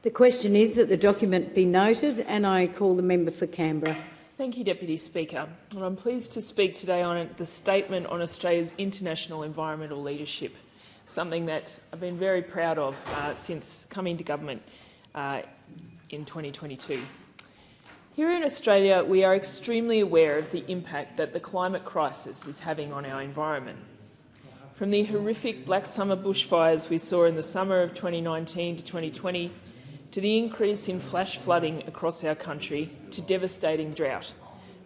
The question is that the document be noted, and I call the member for Canberra. Thank you, Deputy Speaker. And I'm pleased to speak today on the statement on Australia's international environmental leadership, something that I've been very proud of since coming to government in 2022. Here in Australia, we are extremely aware of the impact that the climate crisis is having on our environment. From the horrific Black Summer bushfires we saw in the summer of 2019 to 2020, to the increase in flash flooding across our country, to devastating drought,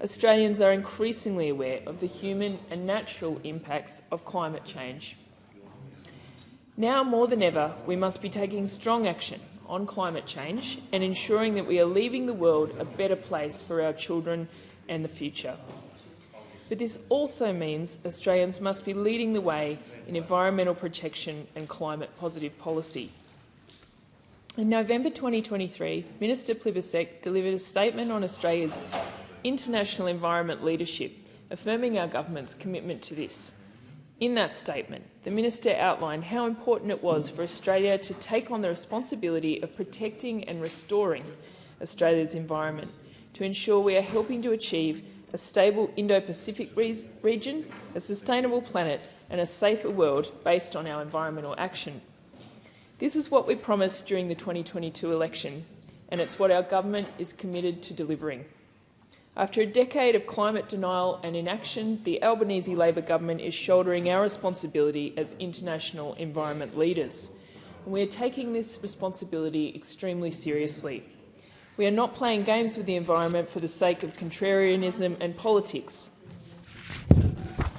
Australians are increasingly aware of the human and natural impacts of climate change. Now more than ever, we must be taking strong action on climate change and ensuring that we are leaving the world a better place for our children and the future. But this also means Australians must be leading the way in environmental protection and climate-positive policy. In November 2023, Minister Plibersek delivered a statement on Australia's international environment leadership, affirming our government's commitment to this. In that statement, the Minister outlined how important it was for Australia to take on the responsibility of protecting and restoring Australia's environment to ensure we are helping to achieve a stable Indo-Pacific region, a sustainable planet and a safer world based on our environmental action. This is what we promised during the 2022 election, and it's what our government is committed to delivering. After a decade of climate denial and inaction, the Albanese Labor government is shouldering our responsibility as international environment leaders. And we are taking this responsibility extremely seriously. We are not playing games with the environment for the sake of contrarianism and politics,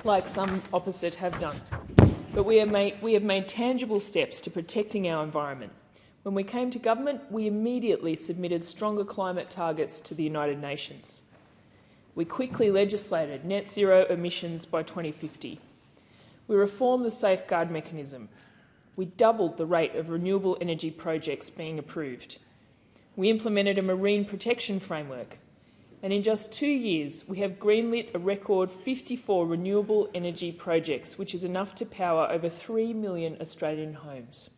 like some opposite have done. But we have made tangible steps to protecting our environment. When we came to government, we immediately submitted stronger climate targets to the United Nations. We quickly legislated net zero emissions by 2050. We reformed the safeguard mechanism. We doubled the rate of renewable energy projects being approved. We implemented a marine protection framework. And in just 2 years, we have greenlit a record 54 renewable energy projects, which is enough to power over 3 million Australian homes.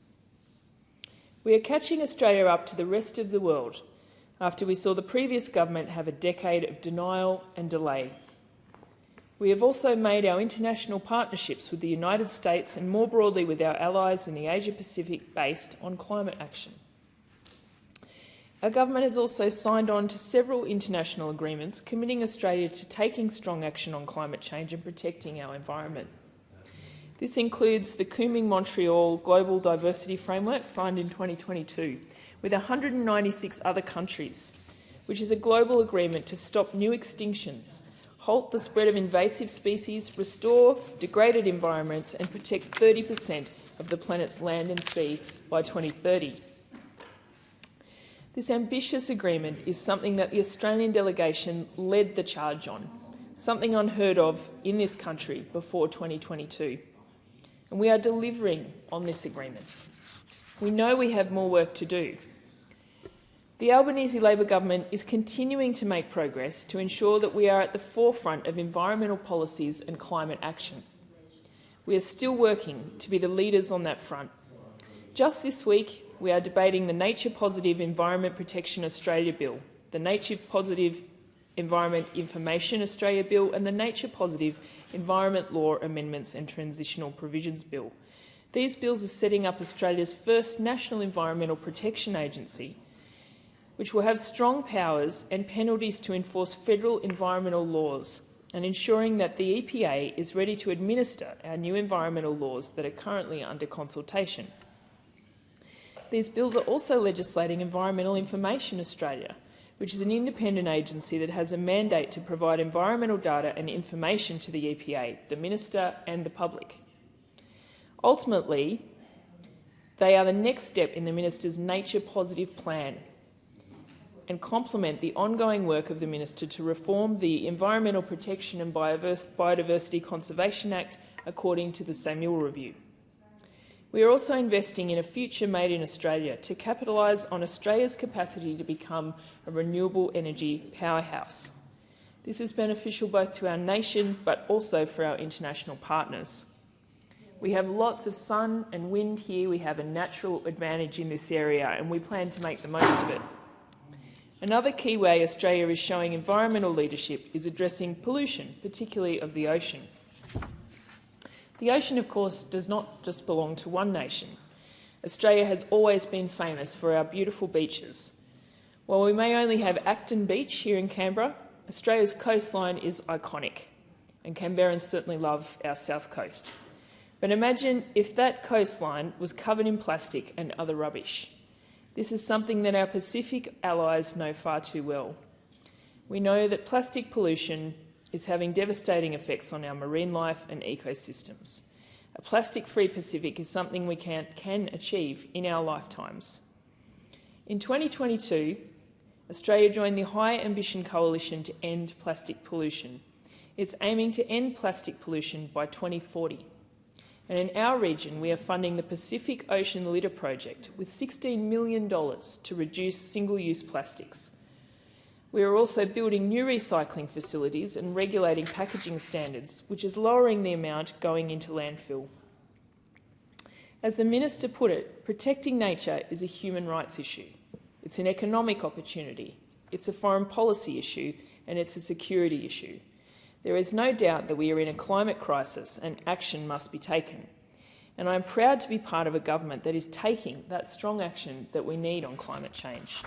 We are catching Australia up to the rest of the world after we saw the previous government have a decade of denial and delay. We have also made our international partnerships with the United States and more broadly with our allies in the Asia-Pacific based on climate action. Our government has also signed on to several international agreements committing Australia to taking strong action on climate change and protecting our environment. This includes the Kunming-Montreal Global Diversity Framework signed in 2022 with 196 other countries, which is a global agreement to stop new extinctions, halt the spread of invasive species, restore degraded environments and protect 30% of the planet's land and sea by 2030. This ambitious agreement is something that the Australian delegation led the charge on, something unheard of in this country before 2022. And we are delivering on this agreement. We know we have more work to do. The Albanese Labor government is continuing to make progress to ensure that we are at the forefront of environmental policies and climate action. We are still working to be the leaders on that front. Just this week, we are debating the Nature Positive Environment Protection Australia Bill, the Nature Positive Environment Information Australia Bill and the Nature Positive Environment Law Amendments and Transitional Provisions Bill. These bills are setting up Australia's first National Environmental Protection Agency, which will have strong powers and penalties to enforce federal environmental laws and ensuring that the EPA is ready to administer our new environmental laws that are currently under consultation. These bills are also legislating Environmental Information Australia, which is an independent agency that has a mandate to provide environmental data and information to the EPA, the Minister and the public. Ultimately, they are the next step in the Minister's Nature Positive plan and complement the ongoing work of the Minister to reform the Environmental Protection and Biodiversity Conservation Act according to the Samuel Review. We are also investing in a future made in Australia to capitalise on Australia's capacity to become a renewable energy powerhouse. This is beneficial both to our nation but also for our international partners. We have lots of sun and wind here. We have a natural advantage in this area, and we plan to make the most of it. Another key way Australia is showing environmental leadership is addressing pollution, particularly of the ocean. The ocean, of course, does not just belong to one nation. Australia has always been famous for our beautiful beaches. While we may only have Acton Beach here in Canberra, Australia's coastline is iconic, and Canberrans certainly love our south coast. But imagine if that coastline was covered in plastic and other rubbish. This is something that our Pacific allies know far too well. We know that plastic pollution is having devastating effects on our marine life and ecosystems. A plastic-free Pacific is something we can achieve in our lifetimes. In 2022, Australia joined the High Ambition Coalition to End Plastic Pollution. It's aiming to end plastic pollution by 2040. And in our region, we are funding the Pacific Ocean Litter Project with $16 million to reduce single-use plastics. We are also building new recycling facilities and regulating packaging standards, which is lowering the amount going into landfill. As the Minister put it, protecting nature is a human rights issue. It's an economic opportunity, it's a foreign policy issue, and it's a security issue. There is no doubt that we are in a climate crisis and action must be taken. And I'm proud to be part of a government that is taking that strong action that we need on climate change.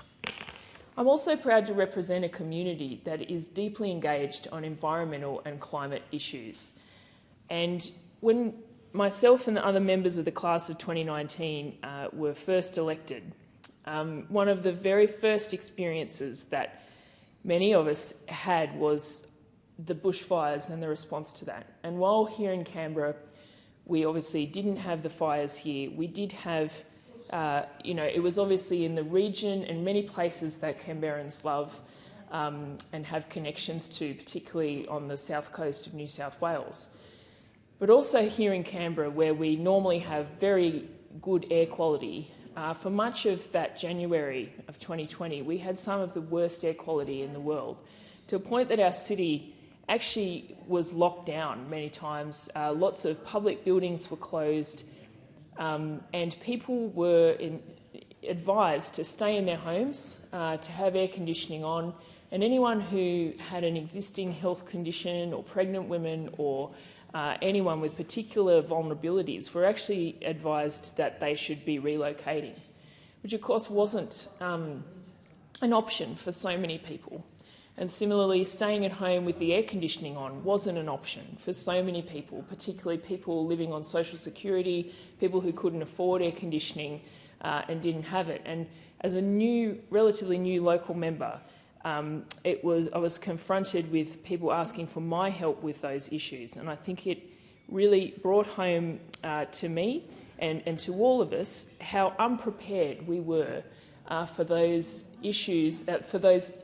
I'm also proud to represent a community that is deeply engaged on environmental and climate issues. And when myself and the other members of the class of 2019 were first elected, one of the very first experiences that many of us had was the bushfires and the response to that. And while here in Canberra, we obviously didn't have the fires here, we did have, it was obviously in the region and many places that Canberrans love and have connections to, particularly on the south coast of New South Wales. But also here in Canberra, where we normally have very good air quality, for much of that January of 2020, we had some of the worst air quality in the world, to a point that our city actually was locked down many times. Lots of public buildings were closed, and people were advised to stay in their homes, to have air conditioning on, and anyone who had an existing health condition or pregnant women or anyone with particular vulnerabilities were actually advised that they should be relocating, which of course wasn't an option for so many people. And similarly, staying at home with the air conditioning on wasn't an option for so many people, particularly people living on social security, people who couldn't afford air conditioning and didn't have it. And as a relatively new local member, I was confronted with people asking for my help with those issues. And I think it really brought home to me and to all of us how unprepared we were for those issues, for those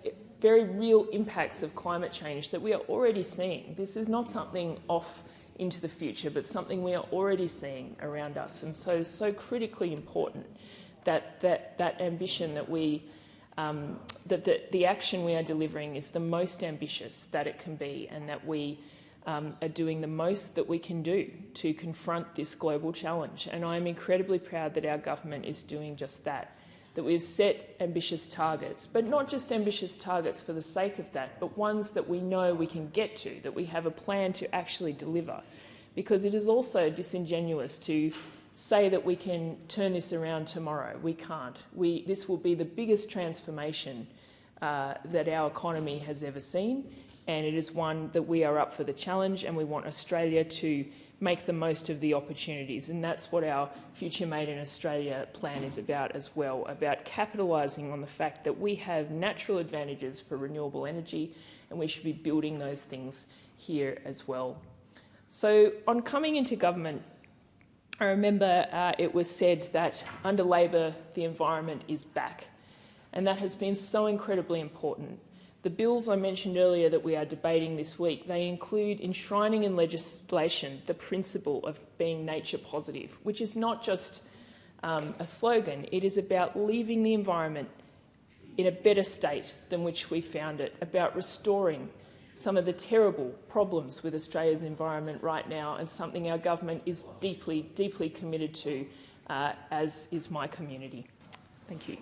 very real impacts of climate change that we are already seeing. This is not something off into the future, but something we are already seeing around us. And so it's so critically important that ambition that we, the action we are delivering is the most ambitious that it can be, and that we are doing the most that we can do to confront this global challenge. And I'm incredibly proud that our government is doing just that we've set ambitious targets, but not just ambitious targets for the sake of that, but ones that we know we can get to, that we have a plan to actually deliver. Because it is also disingenuous to say that we can turn this around tomorrow. We can't. This will be the biggest transformation that our economy has ever seen, and it is one that we are up for the challenge, and we want Australia to make the most of the opportunities. And that's what our Future Made in Australia plan is about as well, about capitalising on the fact that we have natural advantages for renewable energy, and we should be building those things here as well. So on coming into government, I remember it was said that under Labor, the environment is back. And that has been so incredibly important. The bills I mentioned earlier that we are debating this week, they include enshrining in legislation the principle of being nature positive, which is not just a slogan. It is about leaving the environment in a better state than which we found it, about restoring some of the terrible problems with Australia's environment right now, and something our government is deeply, deeply committed to, as is my community. Thank you.